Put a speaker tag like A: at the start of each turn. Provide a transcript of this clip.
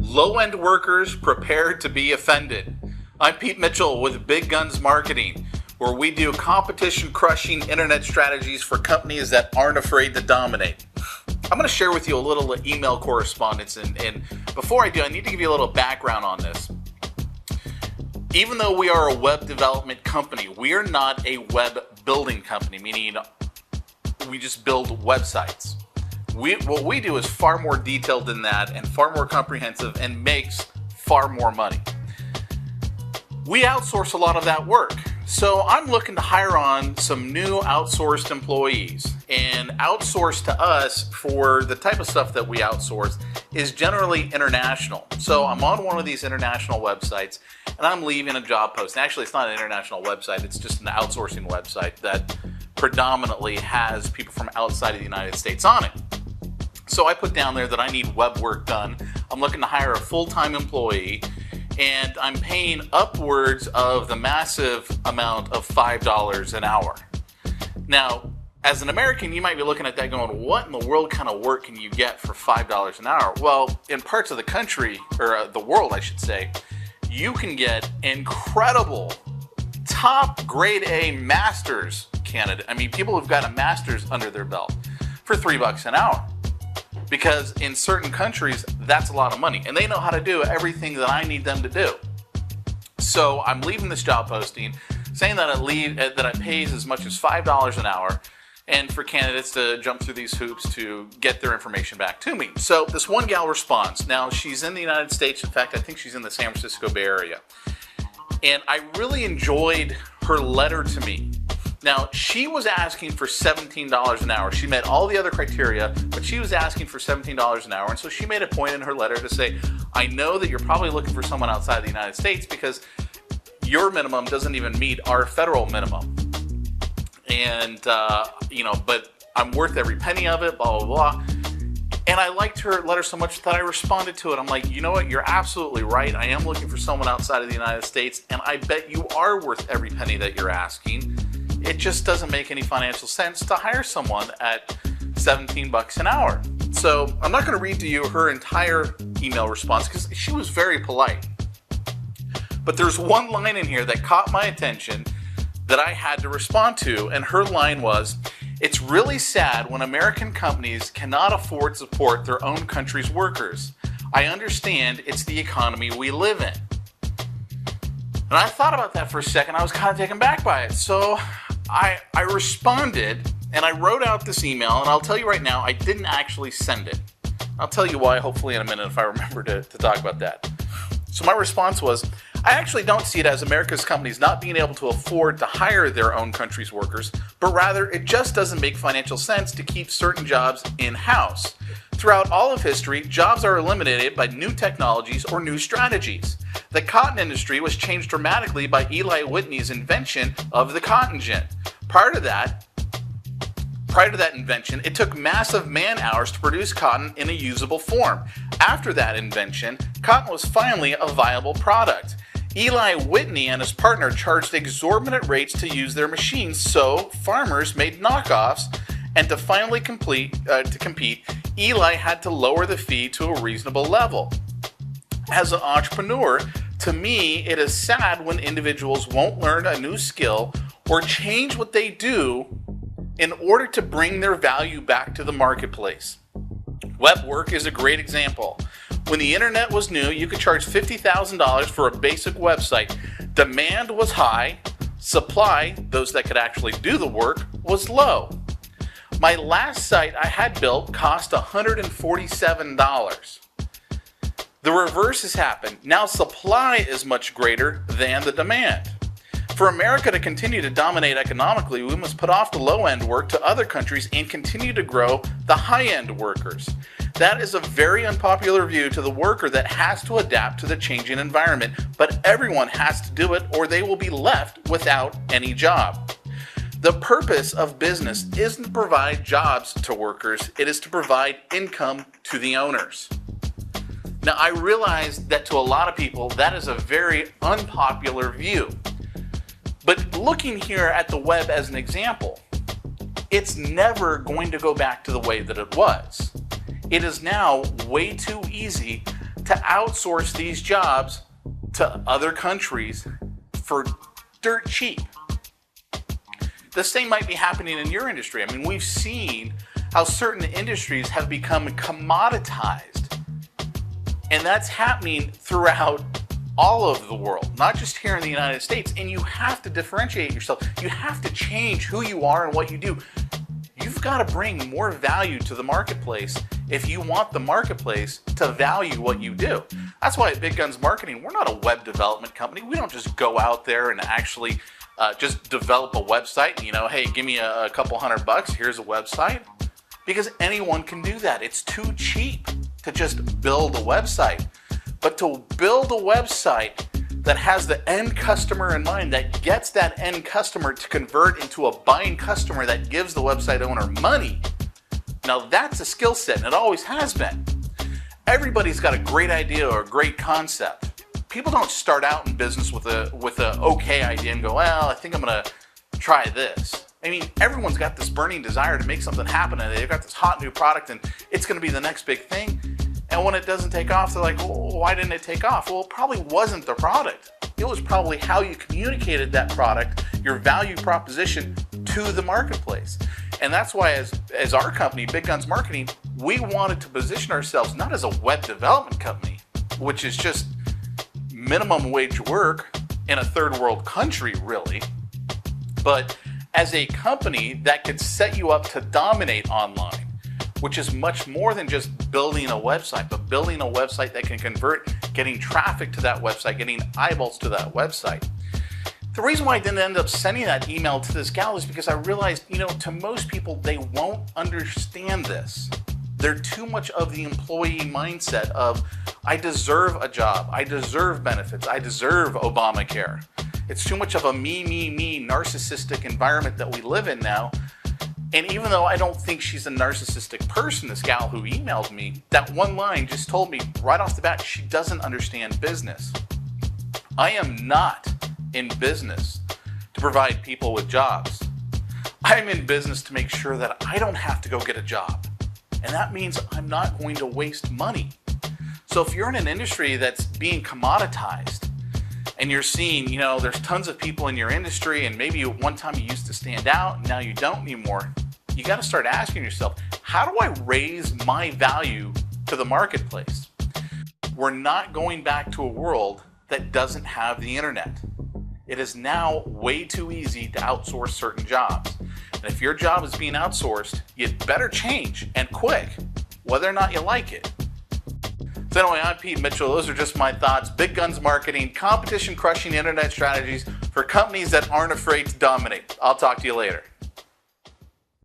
A: Low-end workers prepare to be offended. I'm Pete Mitchell with Big Guns Marketing, where we do competition-crushing internet strategies for companies that aren't afraid to dominate. I'm going to share with you a little email correspondence, and before I do, I need to give you a little background on this. Even though we are a web development company, we are not a web building company, meaning we just build websites. What we do is far more detailed than that and far more comprehensive and makes far more money. We outsource a lot of that work. So I'm looking to hire on some new outsourced employees. And outsourced to us for the type of stuff that we outsource is generally international. So I'm on one of these international websites and I'm leaving a job post. Actually, it's not an international website. It's just an outsourcing website that predominantly has people from outside of the United States on it. So I put down there that I need web work done. I'm looking to hire a full-time employee, and I'm paying upwards of the massive amount of $5 an hour. Now, as an American, you might be looking at that going, what in the world kind of work can you get for $5 an hour? Well, in parts of the country, or the world, I should say, you can get incredible, top grade A master's candidate. I mean, people who've got a master's under their belt for $3 an hour. Because in certain countries, that's a lot of money. And they know how to do everything that I need them to do. So I'm leaving this job posting, saying that I pays as much as $5 an hour, and for candidates to jump through these hoops to get their information back to me. So this one gal responds. Now, she's in the United States. In fact, I think she's in the San Francisco Bay Area. And I really enjoyed her letter to me. Now, she was asking for $17 an hour. She met all the other criteria, but she was asking for $17 an hour. And so she made a point in her letter to say, I know that you're probably looking for someone outside the United States because your minimum doesn't even meet our federal minimum. And, but I'm worth every penny of it, blah, blah, blah. And I liked her letter so much that I responded to it. I'm like, you know what? You're absolutely right. I am looking for someone outside of the United States, and I bet you are worth every penny that you're asking. It just doesn't make any financial sense to hire someone at $17 an hour. So I'm not going to read to you her entire email response because she was very polite. But there's one line in here that caught my attention that I had to respond to, and her line was, "It's really sad when American companies cannot afford to support their own country's workers. I understand it's the economy we live in." And I thought about that for a second. I was kind of taken back by it. So I responded and I wrote out this email, and I'll tell you right now, I didn't actually send it. I'll tell you why hopefully in a minute if I remember to talk about that. So my response was, I actually don't see it as America's companies not being able to afford to hire their own country's workers, but rather it just doesn't make financial sense to keep certain jobs in-house. Throughout all of history, jobs are eliminated by new technologies or new strategies. The cotton industry was changed dramatically by Eli Whitney's invention of the cotton gin. Prior to that invention, it took massive man hours to produce cotton in a usable form. After that invention, cotton was finally a viable product. Eli Whitney and his partner charged exorbitant rates to use their machines, so farmers made knockoffs, and to finally compete, Eli had to lower the fee to a reasonable level. As an entrepreneur, to me, it is sad when individuals won't learn a new skill or change what they do in order to bring their value back to the marketplace. Web work is a great example. When the internet was new, you could charge $50,000 for a basic website. Demand was high. Supply, those that could actually do the work, was low. My last site I had built cost $147. The reverse has happened. Now supply is much greater than the demand. For America to continue to dominate economically, we must put off the low-end work to other countries and continue to grow the high-end workers. That is a very unpopular view to the worker that has to adapt to the changing environment, but everyone has to do it or they will be left without any job. The purpose of business isn't to provide jobs to workers, it is to provide income to the owners. Now, I realize that to a lot of people, that is a very unpopular view. But looking here at the web as an example, it's never going to go back to the way that it was. It is now way too easy to outsource these jobs to other countries for dirt cheap. The same might be happening in your industry. I mean, we've seen how certain industries have become commoditized. And that's happening throughout all of the world, not just here in the United States. And you have to differentiate yourself. You have to change who you are and what you do. You've got to bring more value to the marketplace if you want the marketplace to value what you do. That's why at Big Guns Marketing, we're not a web development company. We don't just go out there and actually just develop a website and, hey, give me a couple $100, here's a website. Because anyone can do that. It's too cheap to just build a website. But to build a website that has the end customer in mind, that gets that end customer to convert into a buying customer that gives the website owner money, now that's a skill set, and it always has been. Everybody's got a great idea or a great concept. People don't start out in business with a okay idea and go, well, I think I'm going to try this. I mean, everyone's got this burning desire to make something happen, and they've got this hot new product, and it's going to be the next big thing. And when it doesn't take off, they're like, well, why didn't it take off? Well, it probably wasn't the product. It was probably how you communicated that product, your value proposition to the marketplace. And that's why as our company, Big Guns Marketing, we wanted to position ourselves not as a web development company, which is just minimum wage work in a third world country, really, but as a company that could set you up to dominate online, which is much more than just building a website, but building a website that can convert, getting traffic to that website, getting eyeballs to that website. The reason why I didn't end up sending that email to this gal is because I realized, to most people, they won't understand this. They're too much of the employee mindset of, I deserve a job, I deserve benefits, I deserve Obamacare. It's too much of a me, narcissistic environment that we live in now. And even though I don't think she's a narcissistic person, this gal who emailed me, that one line just told me right off the bat, she doesn't understand business. I am not in business to provide people with jobs. I'm in business to make sure that I don't have to go get a job. And that means I'm not going to waste money. So if you're in an industry that's being commoditized, and you're seeing, there's tons of people in your industry, and maybe at one time you used to stand out, and now you don't anymore, you got to start asking yourself, how do I raise my value to the marketplace? We're not going back to a world that doesn't have the internet. It is now way too easy to outsource certain jobs. And if your job is being outsourced, you'd better change, and quick, whether or not you like it. So anyway, I'm Pete Mitchell. Those are just my thoughts. Big Guns Marketing, competition-crushing internet strategies for companies that aren't afraid to dominate. I'll talk to you later.